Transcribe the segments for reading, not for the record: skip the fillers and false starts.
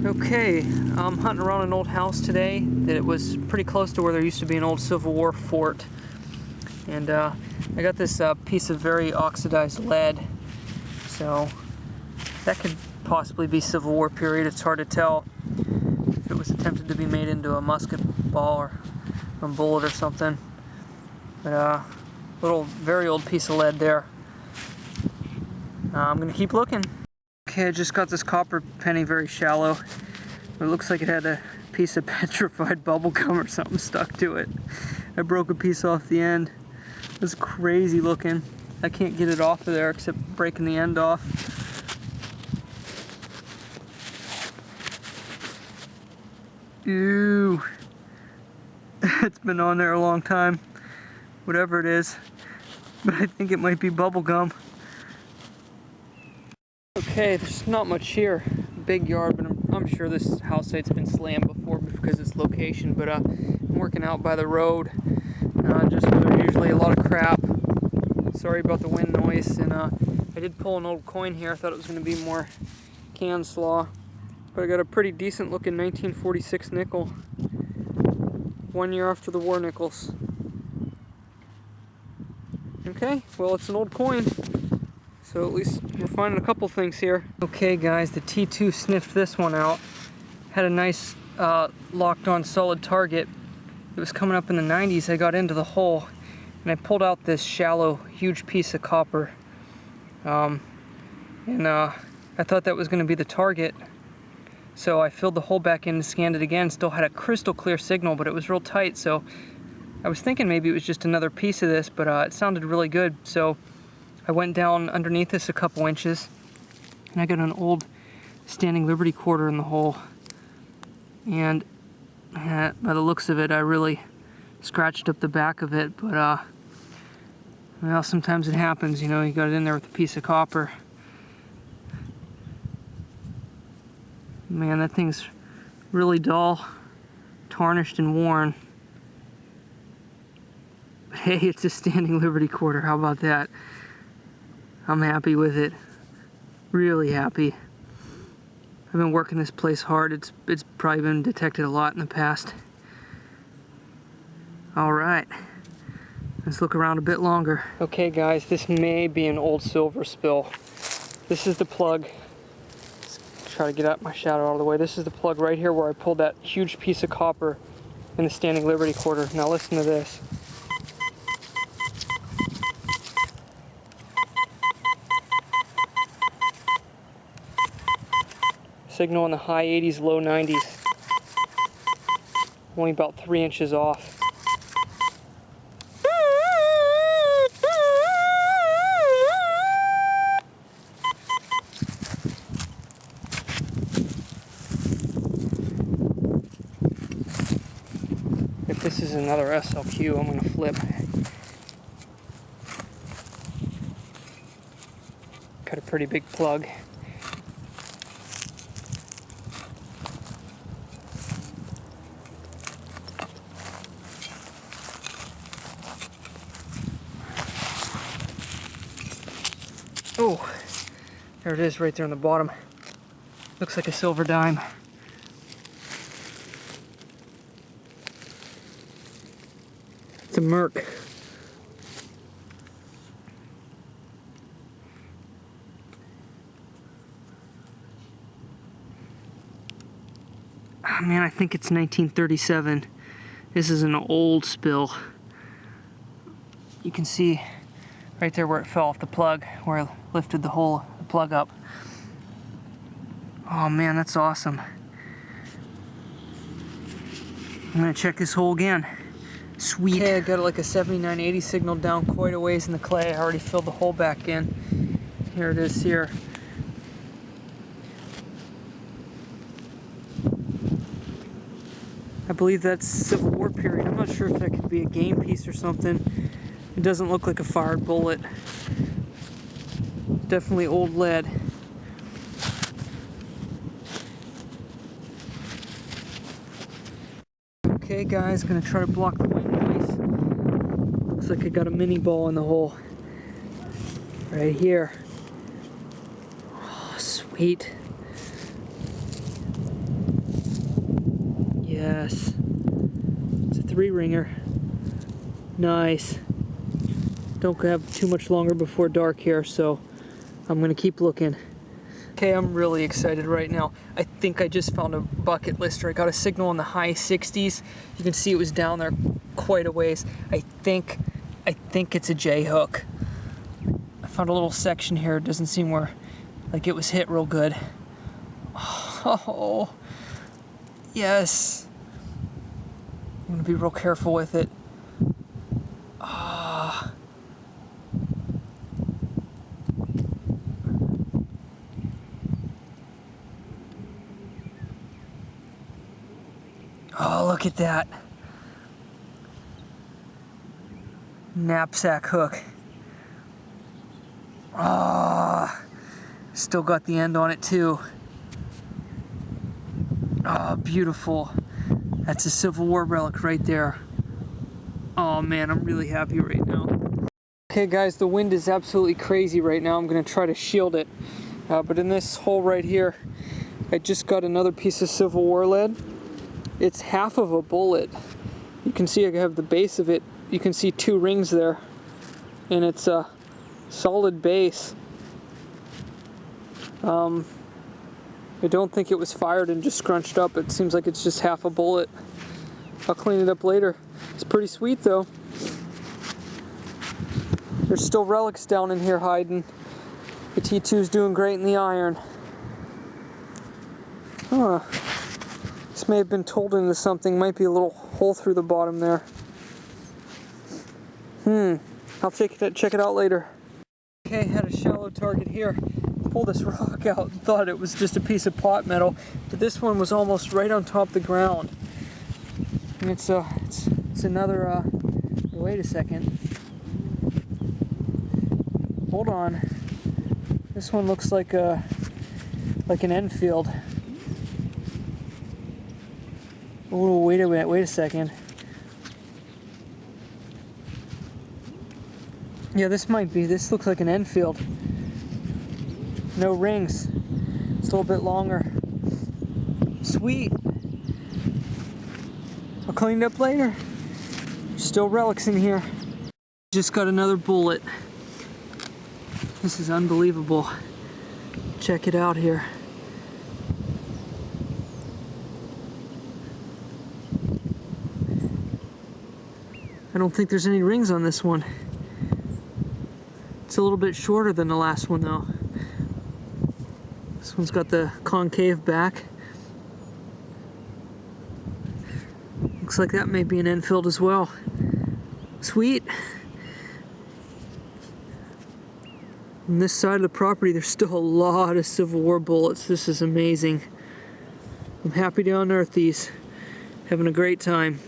Okay, I'm hunting around an old house today that it was pretty close to where there used to be an old Civil War fort. And I got this piece of very oxidized lead. So that could possibly be Civil War period. It's hard to tell if it was attempted to be made into a musket ball or a bullet or something. But little very old piece of lead there. I'm gonna keep looking. Okay, I just got this copper penny very shallow. It looks like it had a piece of petrified bubble gum or something stuck to it. I broke a piece off the end. It's crazy looking. I can't get it off of there except breaking the end off. Ew. It's been on there a long time. Whatever it is. But I think it might be bubble gum. Okay, there's not much here. Big yard, but I'm sure this house site's been slammed before because of its location. But I'm working out by the road, just where there's usually a lot of crap. Sorry about the wind noise. And I did pull an old coin here. I thought it was going to be more can slaw, but I got a pretty decent looking 1946 nickel. 1 year after the war nickels. Okay, well, it's an old coin. So at least we're finding a couple things here. Okay guys, the T2 sniffed this one out. Had a nice locked on solid target. It was coming up in the 90s. I got into the hole and I pulled out this shallow, huge piece of copper. I thought that was gonna be the target. So I filled the hole back in and scanned it again. Still had a crystal clear signal, but it was real tight. So I was thinking maybe it was just another piece of this, but it sounded really good. So I went down underneath this a couple inches, and I got an old standing Liberty quarter in the hole. And by the looks of it, I really scratched up the back of it, but well, sometimes it happens, you know, you got it in there with a piece of copper. Man, that thing's really dull, tarnished and worn. But hey, it's a standing Liberty quarter, how about that? I'm happy with it. Really happy. I've been working this place hard. It's probably been detected a lot in the past. Alright. Let's look around a bit longer. Okay guys, this may be an old silver spill. This is the plug. Let's try to get out my shadow out of the way. This is the plug right here where I pulled that huge piece of copper in the standing Liberty quarter. Now listen to this. Signal in the high 80s, low 90s. Only about 3 inches off. If this is another SLQ, I'm going to flip. Got a pretty big plug. Oh, there it is right there on the bottom. Looks like a silver dime. It's a Merc. Oh man, I think it's 1937. This is an old spill. You can see right there where it fell off the plug, where I lifted the plug up. Oh man, that's awesome. I'm gonna check this hole again. Sweet. Okay, I got like a 7980 signal down quite a ways in the clay. I already filled the hole back in. Here it is here. I believe that's Civil War period. I'm not sure if that could be a game piece or something. It doesn't look like a fired bullet. Definitely old lead. Okay guys, gonna try to block the white noise. Looks like I got a mini ball in the hole. Right here. Oh, sweet. Yes. It's a 3-ringer. Nice. Don't have too much longer before dark here, so I'm gonna keep looking. Okay, I'm really excited right now. I think I just found a bucket lister. I got a signal in the high 60s. You can see it was down there quite a ways. I think it's a J hook. I found a little section here. It doesn't seem like it was hit real good. Oh, yes. I'm gonna be real careful with it. Ah. Oh, look at that. Knapsack hook. Ah, still got the end on it too. Oh, beautiful. That's a Civil War relic right there. Oh man, I'm really happy right now. Okay guys, the wind is absolutely crazy right now. I'm gonna try to shield it. But in this hole right here, I just got another piece of Civil War lead. It's half of a bullet. You can see I have the base of it. You can see 2 rings there. And it's a solid base. I don't think it was fired and just scrunched up. It seems like it's just half a bullet. I'll clean it up later. It's pretty sweet though. There's still relics down in here hiding. The T2's doing great in the iron. Huh. This may have been told into something. Might be a little hole through the bottom there. I'll check it out later. Okay, had a shallow target here. Pulled this rock out and thought it was just a piece of pot metal, but this one was almost right on top of the ground. And it's another, wait a second. Hold on. This one looks like an Enfield. Oh, wait a minute, wait a second. Yeah, this looks like an Enfield. No rings. It's a little bit longer. Sweet. I'll clean it up later. Still relics in here. Just got another bullet. This is unbelievable. Check it out here. I don't think there's any rings on this one. It's a little bit shorter than the last one though. This one's got the concave back. Looks like that may be an Enfield as well. Sweet. On this side of the property, there's still a lot of Civil War bullets. This is amazing. I'm happy to unearth these. Having a great time.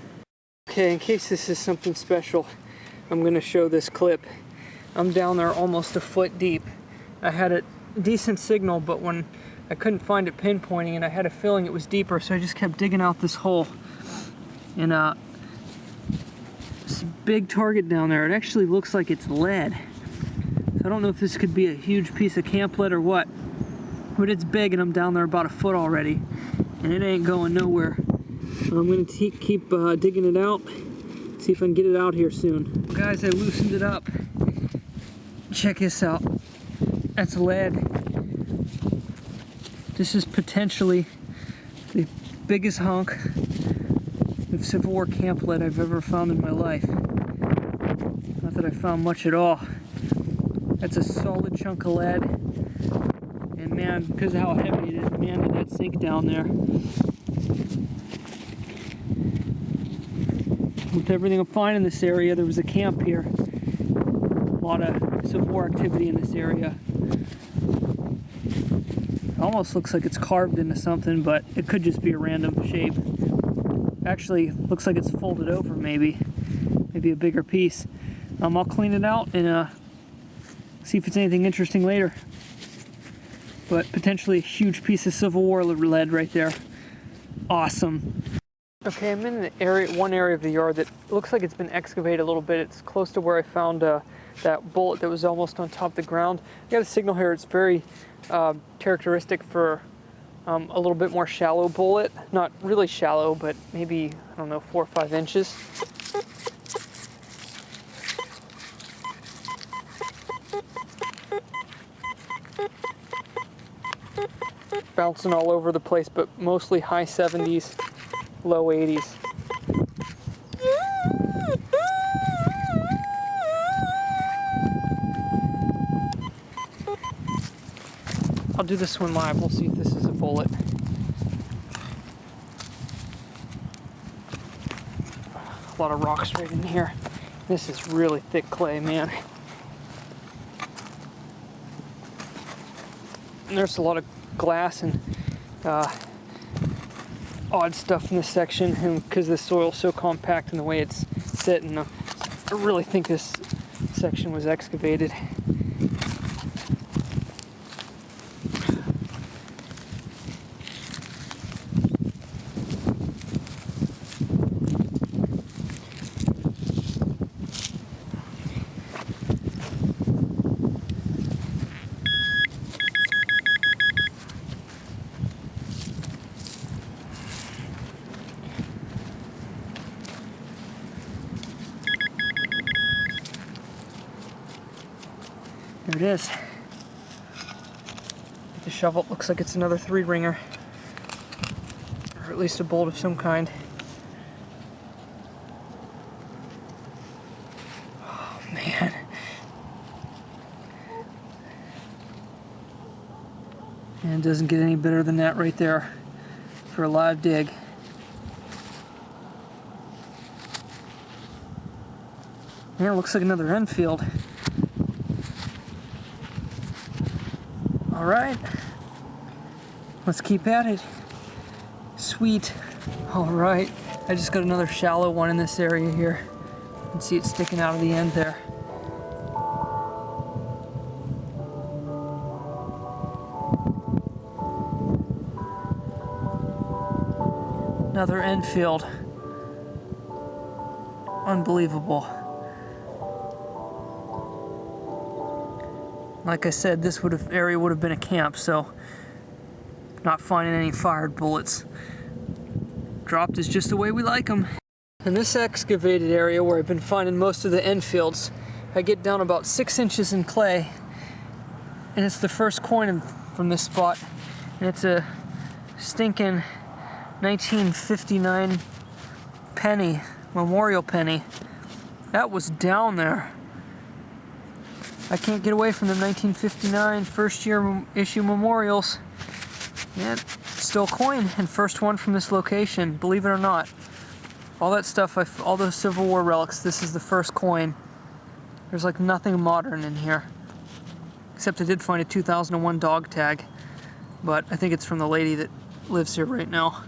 Okay, in case this is something special, I'm gonna show this clip. I'm down there almost a foot deep. I had a decent signal, but when I couldn't find it pinpointing and I had a feeling it was deeper, so I just kept digging out this hole. And it's a big target down there. It actually looks like it's lead. So I don't know if this could be a huge piece of camp lead or what, but it's big and I'm down there about a foot already. And it ain't going nowhere. So I'm gonna keep digging it out, see if I can get it out here soon. Guys, I loosened it up. Check this out. That's lead. This is potentially the biggest hunk of Civil War camp lead I've ever found in my life. Not that I found much at all. That's a solid chunk of lead. And man, because of how heavy it is, man, did that sink down there. With everything I'm finding in this area, there was a camp here. A lot of Civil War activity in this area. It almost looks like it's carved into something, but it could just be a random shape. Actually, looks like it's folded over maybe a bigger piece. I'll clean it out and see if it's anything interesting later. But potentially a huge piece of Civil War lead right there. Awesome. Okay, I'm in one area of the yard that looks like it's been excavated a little bit. It's close to where I found that bullet that was almost on top of the ground. I got a signal here. It's very characteristic for A little bit more shallow bullet. Not really shallow, but maybe, I don't know, 4 or 5 inches. Bouncing all over the place, but mostly high 70s, low 80s. I'll do this one live. We'll see if this is a bullet. A lot of rocks right in here. This is really thick clay, man. And there's a lot of glass and odd stuff in this section, and because this soil is so compact in the way it's sitting, I really think this section was excavated. There it is. With the shovel, it looks like it's another 3-ringer. Or at least a bolt of some kind. Oh, man. And it doesn't get any better than that right there for a live dig. Yeah, it looks like another Enfield. All right, let's keep at it. Sweet. All right, I just got another shallow one in this area here. You can see it sticking out of the end there. Another Enfield. Unbelievable. Like I said, this area would have been a camp, so not finding any fired bullets. Dropped is just the way we like them. In this excavated area where I've been finding most of the Enfields, I get down about 6 inches in clay, and it's the first coin from this spot, and it's a stinking 1959 penny, memorial penny. That was down there. I can't get away from the 1959 first year issue memorials. Yeah, still a coin, and first one from this location, believe it or not. All that stuff, all those Civil War relics, this is the first coin. There's like nothing modern in here. Except I did find a 2001 dog tag, but I think it's from the lady that lives here right now.